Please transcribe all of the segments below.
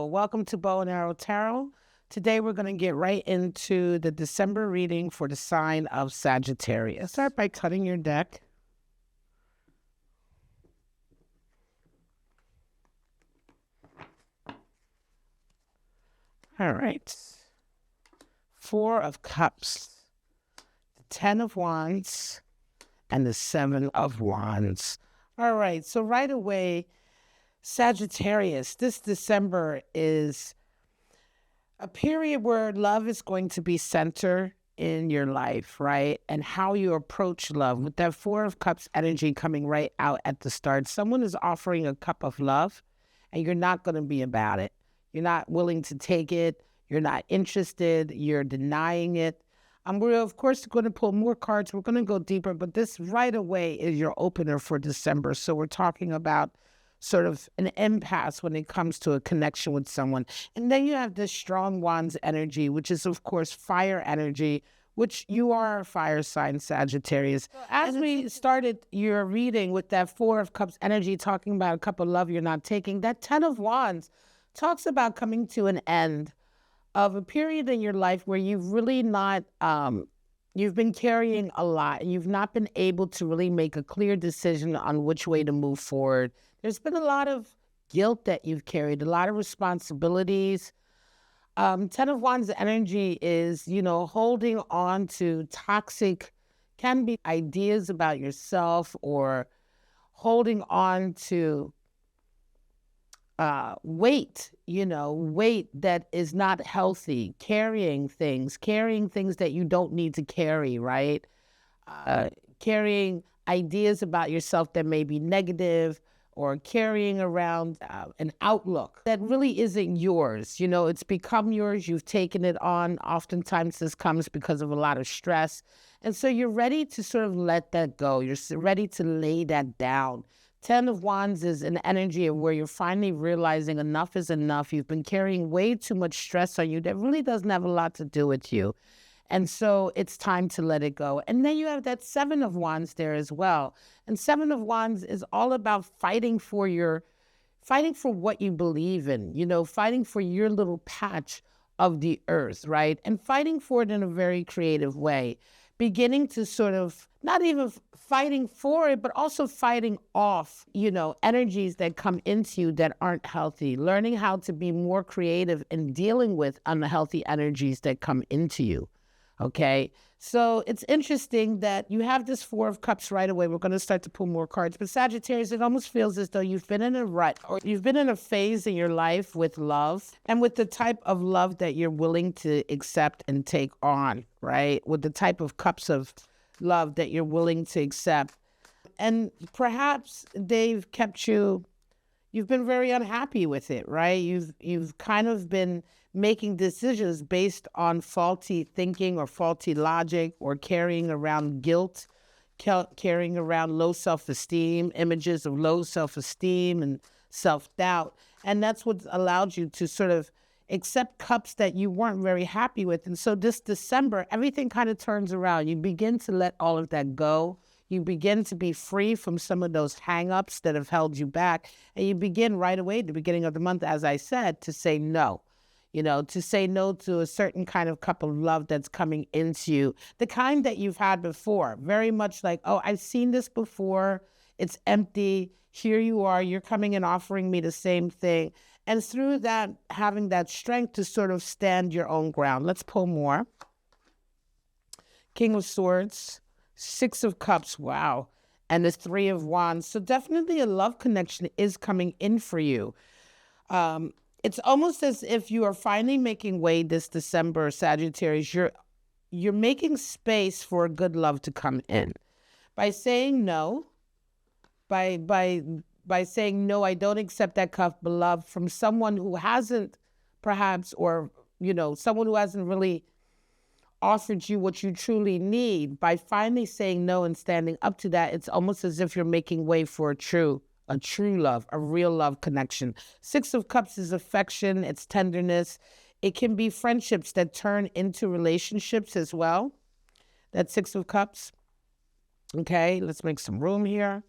Hello, welcome to Bow and Arrow Tarot. Today we're going to get right into the December reading for the sign of Sagittarius. Start by cutting your deck. All right. Four of Cups, the 10 of Wands, and the 7 of Wands. All right, so right away, Sagittarius, this December is a period where love is going to be center in your life, right? And how you approach love with that Four of Cups energy coming right out at the start. Someone is offering a cup of love and you're not going to be about it. You're not willing to take it. You're not interested. You're denying it. We're, of course, going to pull more cards. We're going to go deeper, but this right away is your opener for December. So we're talking about sort of an impasse when it comes to a connection with someone. And then you have this strong Wands energy, which is, of course, fire energy, which you are a fire sign, Sagittarius. As we started your reading with that Four of Cups energy, talking about a cup of love you're not taking, that 10 of Wands talks about coming to an end of a period in your life where you've really not, you've been carrying a lot and you've not been able to really make a clear decision on which way to move forward. There's been a lot of guilt that you've carried, a lot of responsibilities. 10 of Wands energy is, holding on to toxic, can be ideas about yourself, or holding on to weight that is not healthy, carrying things that you don't need to carry, right? Carrying ideas about yourself that may be negative, or carrying around an outlook that really isn't yours. It's become yours. You've taken it on. Oftentimes this comes because of a lot of stress. And so you're ready to sort of let that go. You're ready to lay that down. 10 of Wands is an energy of where you're finally realizing enough is enough. You've been carrying way too much stress on you that really doesn't have a lot to do with you. And so it's time to let it go. And then you have that 7 of Wands there as well. And 7 of Wands is all about fighting for what you believe in, fighting for your little patch of the earth, right? And fighting for it in a very creative way. Beginning to sort of, not even fighting for it, but also fighting off, energies that come into you that aren't healthy. Learning how to be more creative in dealing with unhealthy energies that come into you. Okay, so it's interesting that you have this Four of Cups right away. We're going to start to pull more cards. But Sagittarius, it almost feels as though you've been in a rut, or you've been in a phase in your life with love, and with the type of love that you're willing to accept and take on, right? With the type of cups of love that you're willing to accept. And perhaps they've kept you've been very unhappy with it, right? You've kind of been making decisions based on faulty thinking or faulty logic, or carrying around guilt, carrying around low self-esteem, images of low self-esteem and self-doubt. And that's what allowed you to sort of accept cups that you weren't very happy with. And so this December, everything kind of turns around. You begin to let all of that go. You begin to be free from some of those hang-ups that have held you back. And you begin right away at the beginning of the month, as I said, to say no. To say no to a certain kind of cup of love that's coming into you. The kind that you've had before. Very much like, oh, I've seen this before. It's empty. Here you are. You're coming and offering me the same thing. And through that, having that strength to sort of stand your own ground. Let's pull more. King of Swords. 6 of Cups, wow. And the 3 of Wands. So definitely a love connection is coming in for you. It's almost as if you are finally making way this December, Sagittarius. You're making space for a good love to come in. By saying no, by saying, no, I don't accept that cup of love from someone who hasn't perhaps, or, someone who hasn't really offered you what you truly need. By finally saying no and standing up to that, it's almost as if you're making way for a true love, a real love connection. 6 of Cups is affection, it's tenderness. It can be friendships that turn into relationships as well. That's 6 of Cups. Okay, let's make some room here.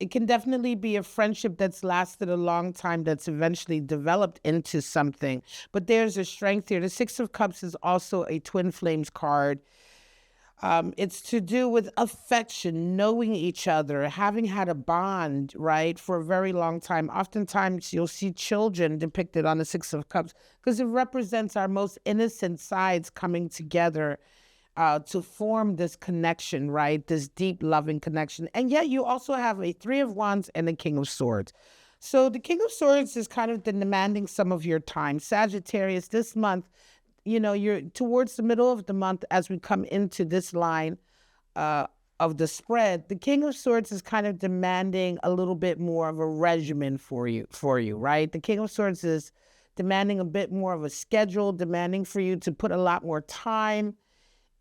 It can definitely be a friendship that's lasted a long time, that's eventually developed into something. But there's a strength here. The Six of Cups is also a twin flames card. It's to do with affection, knowing each other, having had a bond, right, for a very long time. Oftentimes, you'll see children depicted on the Six of Cups because it represents our most innocent sides coming together to form this connection, right, this deep, loving connection. And yet you also have a Three of Wands and a King of Swords. So the King of Swords is kind of demanding some of your time. Sagittarius, this month, you're towards the middle of the month as we come into this line of the spread. The King of Swords is kind of demanding a little bit more of a regimen for you, right? The King of Swords is demanding a bit more of a schedule, demanding for you to put a lot more time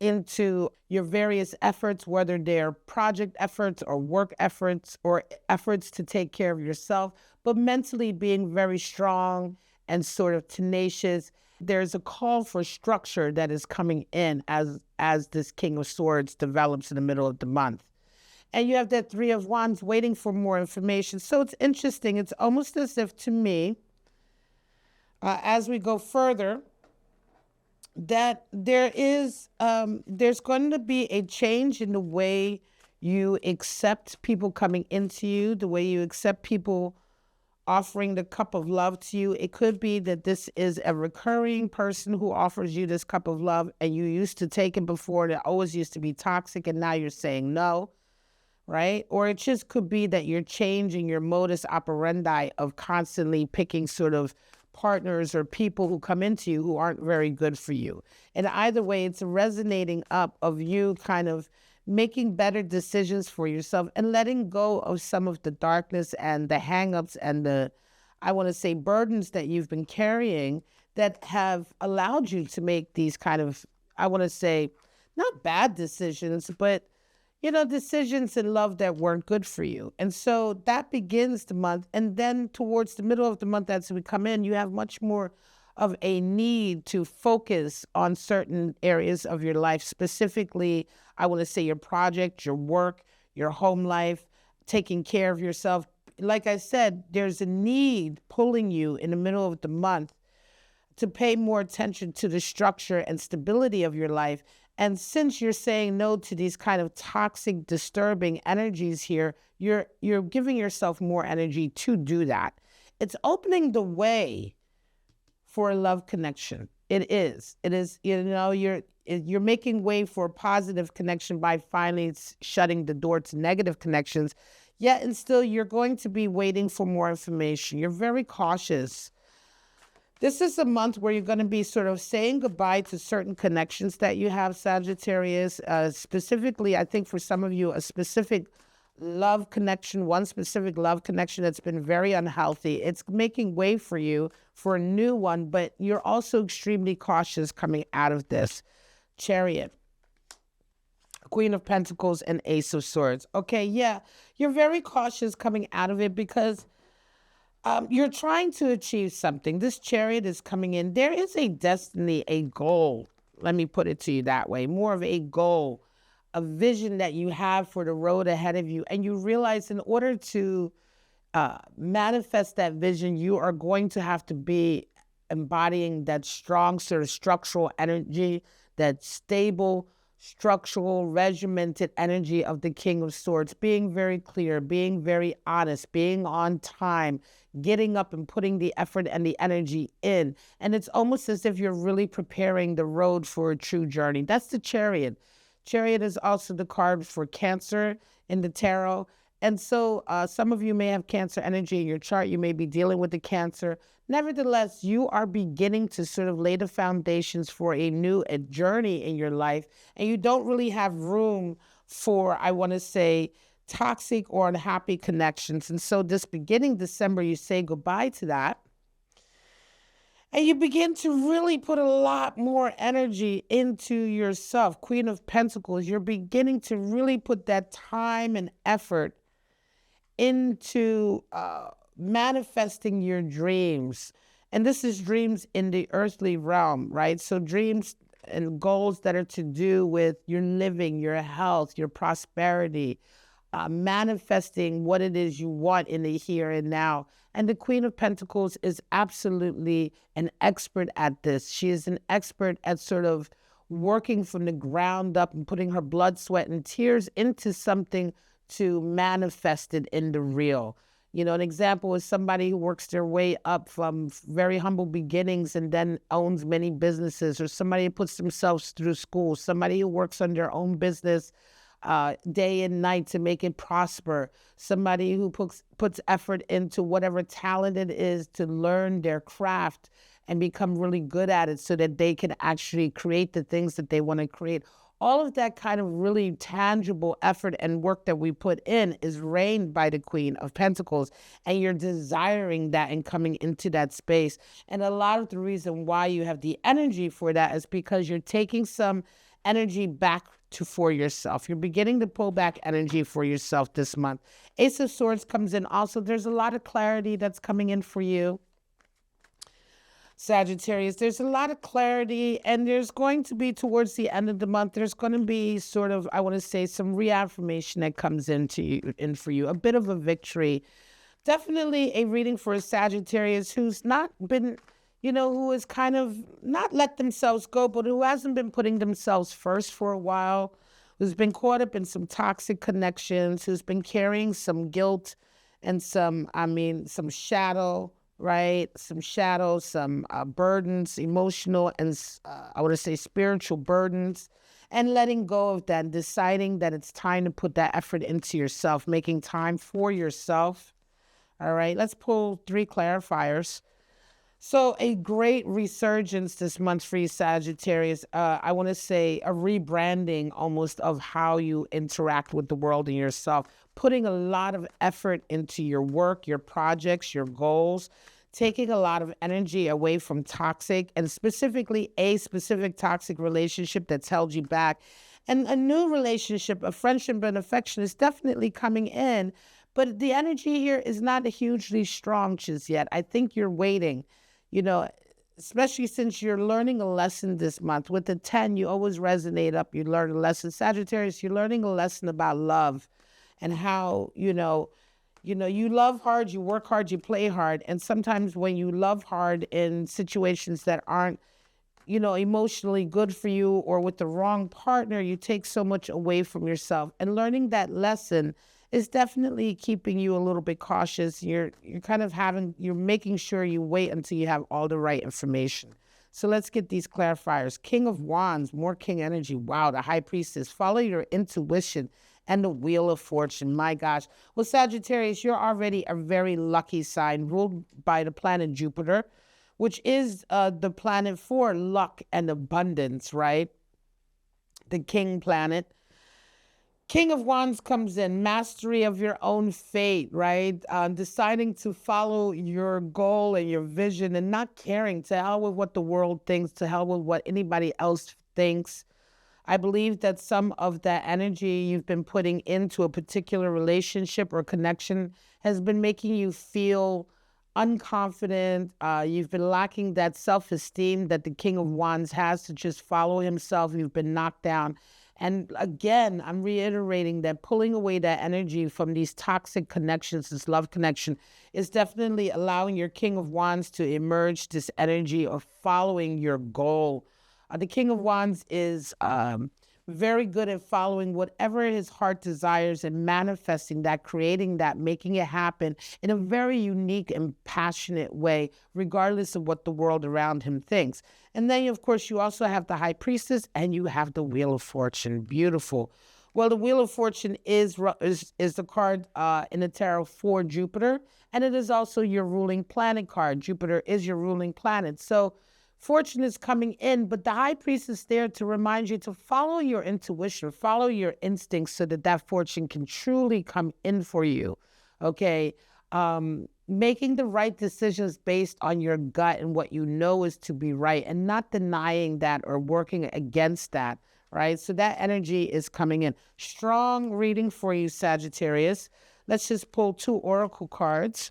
into your various efforts, whether they're project efforts or work efforts or efforts to take care of yourself, but mentally being very strong and sort of tenacious. There's a call for structure that is coming in as this King of Swords develops in the middle of the month. And you have that Three of Wands waiting for more information. So it's interesting. It's almost as if, to me, as we go further, that there's going to be a change in the way you accept people coming into you, the way you accept people offering the cup of love to you. It could be that this is a recurring person who offers you this cup of love and you used to take it before, and it always used to be toxic, and now you're saying no, right? Or it just could be that you're changing your modus operandi of constantly picking sort of partners or people who come into you who aren't very good for you. And either way, it's a resonating up of you kind of making better decisions for yourself and letting go of some of the darkness and the hangups and the, I want to say, burdens that you've been carrying that have allowed you to make these kind of, I want to say, not bad decisions, but decisions in love that weren't good for you. And so that begins the month. And then towards the middle of the month, as we come in, you have much more of a need to focus on certain areas of your life. Specifically, I want to say your project, your work, your home life, taking care of yourself. Like I said, there's a need pulling you in the middle of the month to pay more attention to the structure and stability of your life. And since you're saying no to these kind of toxic, disturbing energies here, you're giving yourself more energy to do that. It's opening the way for a love connection. It is, you're making way for a positive connection by finally shutting the door to negative connections. Yet and still, you're going to be waiting for more information. You're very cautious. This is a month where you're going to be sort of saying goodbye to certain connections that you have, Sagittarius. Specifically, I think for some of you, a specific love connection, one specific love connection that's been very unhealthy. It's making way for you for a new one, but you're also extremely cautious coming out of this. Chariot, Queen of Pentacles, and Ace of Swords. Okay, yeah, you're very cautious coming out of it because you're trying to achieve something. This Chariot is coming in. There is a destiny, a goal. Let me put it to you that way. More of a goal, a vision that you have for the road ahead of you. And you realize in order to manifest that vision, you are going to have to be embodying that strong sort of structural energy, that stable, structural, regimented energy of the King of Swords, being very clear, being very honest, being on time, getting up and putting the effort and the energy in. And it's almost as if you're really preparing the road for a true journey. That's the Chariot. Chariot is also the card for Cancer in the tarot. And so some of you may have Cancer energy in your chart. You may be dealing with the Cancer. Nevertheless, you are beginning to sort of lay the foundations for a new journey in your life. And you don't really have room for, I want to say, toxic or unhappy connections. And so this beginning December, you say goodbye to that. And you begin to really put a lot more energy into yourself. Queen of Pentacles, you're beginning to really put that time and effort into manifesting your dreams. And this is dreams in the earthly realm, right? So dreams and goals that are to do with your living, your health, your prosperity, manifesting what it is you want in the here and now. And the Queen of Pentacles is absolutely an expert at this. She is an expert at sort of working from the ground up and putting her blood, sweat, and tears into something to manifest it in the real. You know, an example is somebody who works their way up from very humble beginnings and then owns many businesses, or somebody who puts themselves through school, somebody who works on their own business day and night to make it prosper, somebody who puts effort into whatever talent it is to learn their craft and become really good at it so that they can actually create the things that they want to create. All of that kind of really tangible effort and work that we put in is reigned by the Queen of Pentacles, and you're desiring that and coming into that space. And a lot of the reason why you have the energy for that is because you're taking some energy back for yourself. You're beginning to pull back energy for yourself this month. Ace of Swords comes in. Also, there's a lot of clarity that's coming in for you, Sagittarius. There's a lot of clarity, and there's going to be, towards the end of the month, there's going to be sort of, I want to say, some reaffirmation that comes in for you, a bit of a victory. Definitely a reading for a Sagittarius who's not been, who has kind of not let themselves go, but who hasn't been putting themselves first for a while, who's been caught up in some toxic connections, who's been carrying some guilt and some shadow, right? Some shadows, some burdens, emotional and I want to say spiritual burdens, and letting go of that, deciding that it's time to put that effort into yourself, making time for yourself. All right, let's pull 3 clarifiers. So a great resurgence this month for you, Sagittarius. I want to say a rebranding almost of how you interact with the world and yourself, putting a lot of effort into your work, your projects, your goals, taking a lot of energy away from toxic, and specifically a specific toxic relationship that's held you back. And a new relationship, a friendship and affection is definitely coming in, but the energy here is not hugely strong just yet. I think you're waiting. Especially since you're learning a lesson this month. With the 10, you always resonate up. You learn a lesson. Sagittarius, you're learning a lesson about love and how, you love hard, you work hard, you play hard. And sometimes when you love hard in situations that aren't, emotionally good for you, or with the wrong partner, you take so much away from yourself. And learning that lesson is definitely keeping you a little bit cautious. You're making sure you wait until you have all the right information. So let's get these clarifiers. King of Wands, more king energy. Wow, the High Priestess. Follow your intuition. And the Wheel of Fortune. My gosh. Well, Sagittarius, you're already a very lucky sign, ruled by the planet Jupiter, which is the planet for luck and abundance, right? The king planet. King of Wands comes in, mastery of your own fate, right? Deciding to follow your goal and your vision and not caring, to hell with what the world thinks, to hell with what anybody else thinks. I believe that some of that energy you've been putting into a particular relationship or connection has been making you feel unconfident. You've been lacking that self-esteem that the King of Wands has to just follow himself. You've been knocked down. And again, I'm reiterating that pulling away that energy from these toxic connections, this love connection, is definitely allowing your King of Wands to emerge this energy of following your goal. The King of Wands is very good at following whatever his heart desires and manifesting that, creating that, making it happen in a very unique and passionate way, regardless of what the world around him thinks. And then, of course, you also have the High Priestess and you have the Wheel of Fortune. Beautiful. Well, the Wheel of Fortune is the card in the tarot for Jupiter, and it is also your ruling planet card. Jupiter is your ruling planet. So fortune is coming in, but the High Priestess is there to remind you to follow your intuition, follow your instincts so that fortune can truly come in for you, okay? Making the right decisions based on your gut and what you know is to be right, and not denying that or working against that, right? So that energy is coming in. Strong reading for you, Sagittarius. Let's just pull 2 oracle cards.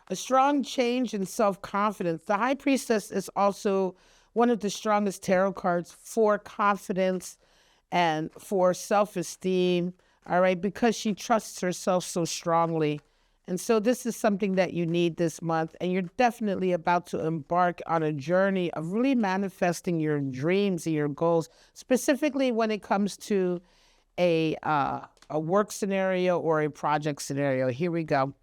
A strong change in self-confidence. The High Priestess is also one of the strongest tarot cards for confidence and for self-esteem. all right, because she trusts herself so strongly. And so this is something that you need this month, and you're definitely about to embark on a journey of really manifesting your dreams and your goals, specifically when it comes to a work scenario or a project scenario. Here we go.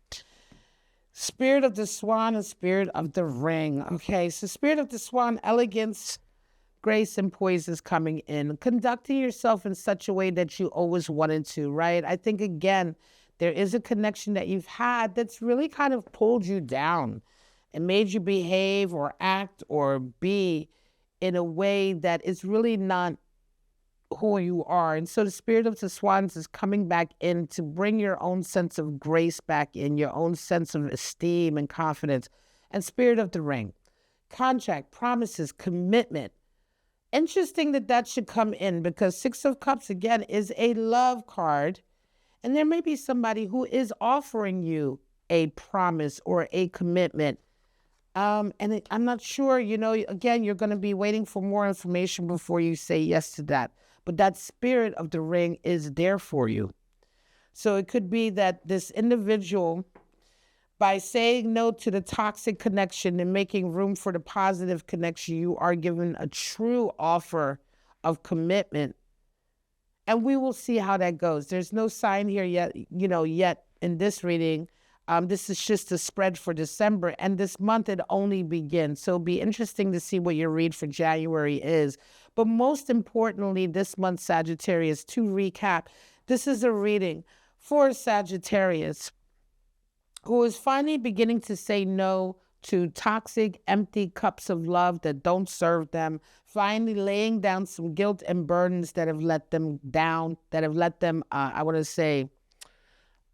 Spirit of the Swan and Spirit of the Ring. Okay, so Spirit of the Swan, elegance, grace, and poise is coming in. Conducting yourself in such a way that you always wanted to, right? I think, again, there is a connection that you've had that's really kind of pulled you down and made you behave or act or be in a way that is really not who you are. And so the Spirit of the Swans is coming back in to bring your own sense of grace back in, your own sense of esteem and confidence. And Spirit of the Ring, contract, promises, commitment. Interesting that that should come in, because Six of Cups, again, is a love card. And there may be somebody who is offering you a promise or a commitment. I'm not sure, again, you're going to be waiting for more information before you say yes to that. But that Spirit of the Ring is there for you. So it could be that this individual, by saying no to the toxic connection and making room for the positive connection, you are given a true offer of commitment. And we will see how that goes. There's no sign here yet, yet in this reading. This is just a spread for December, and this month it only begins. So it'll be interesting to see what your read for January is. But most importantly, this month, Sagittarius, to recap, this is a reading for Sagittarius who is finally beginning to say no to toxic, empty cups of love that don't serve them, finally laying down some guilt and burdens that have let them down, that have let them,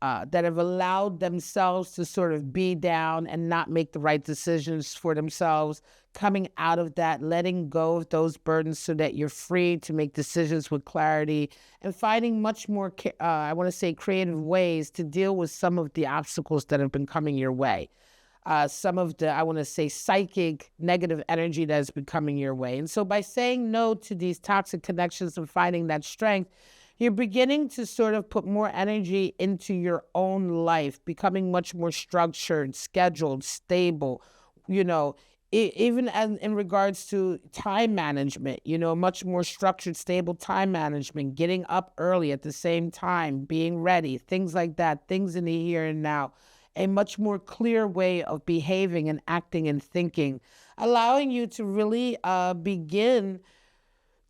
that have allowed themselves to sort of be down and not make the right decisions for themselves, coming out of that, letting go of those burdens so that you're free to make decisions with clarity and finding much more, creative ways to deal with some of the obstacles that have been coming your way. Some of the, psychic negative energy that has been coming your way. And so by saying no to these toxic connections and finding that strength, you're beginning to sort of put more energy into your own life, becoming much more structured, scheduled, stable, even in regards to time management, much more structured, stable time management, getting up early at the same time, being ready, things like that, things in the here and now. A much more clear way of behaving and acting and thinking, allowing you to really begin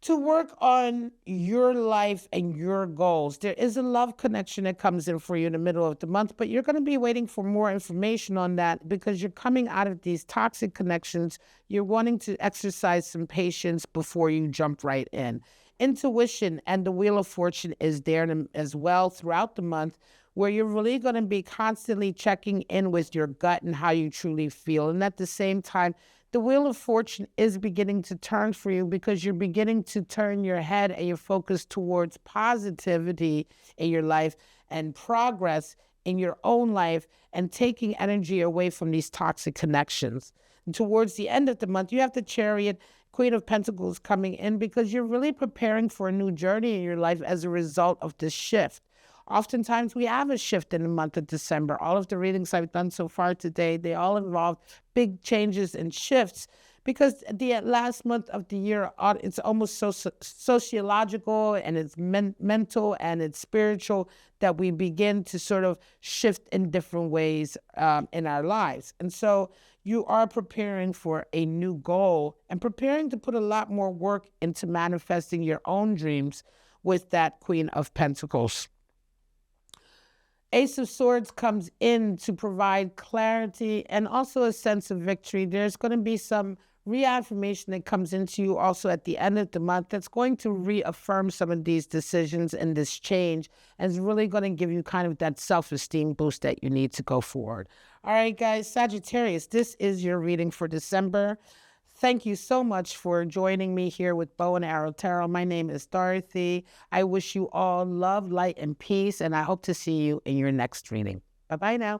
to work on your life and your goals. There is a love connection that comes in for you in the middle of the month, but you're going to be waiting for more information on that because you're coming out of these toxic connections. You're wanting to exercise some patience before you jump right in. Intuition and the Wheel of Fortune is there as well throughout the month, where you're really going to be constantly checking in with your gut and how you truly feel. And at the same time, the Wheel of Fortune is beginning to turn for you because you're beginning to turn your head and your focus towards positivity in your life and progress in your own life and taking energy away from these toxic connections. And towards the end of the month, you have the Chariot, Queen of Pentacles coming in because you're really preparing for a new journey in your life as a result of this shift. Oftentimes we have a shift in the month of December. All of the readings I've done so far today, they all involve big changes and shifts because the last month of the year, it's almost so sociological and it's mental and it's spiritual that we begin to sort of shift in different ways in our lives. And so you are preparing for a new goal and preparing to put a lot more work into manifesting your own dreams with that Queen of Pentacles. Ace of Swords comes in to provide clarity and also a sense of victory. There's going to be some reaffirmation that comes into you also at the end of the month that's going to reaffirm some of these decisions and this change, and is really going to give you kind of that self-esteem boost that you need to go forward. All right, guys, Sagittarius, this is your reading for December. Thank you so much for joining me here with Bow and Arrow Tarot. My name is Dorothy. I wish you all love, light, and peace, and I hope to see you in your next reading. Bye-bye now.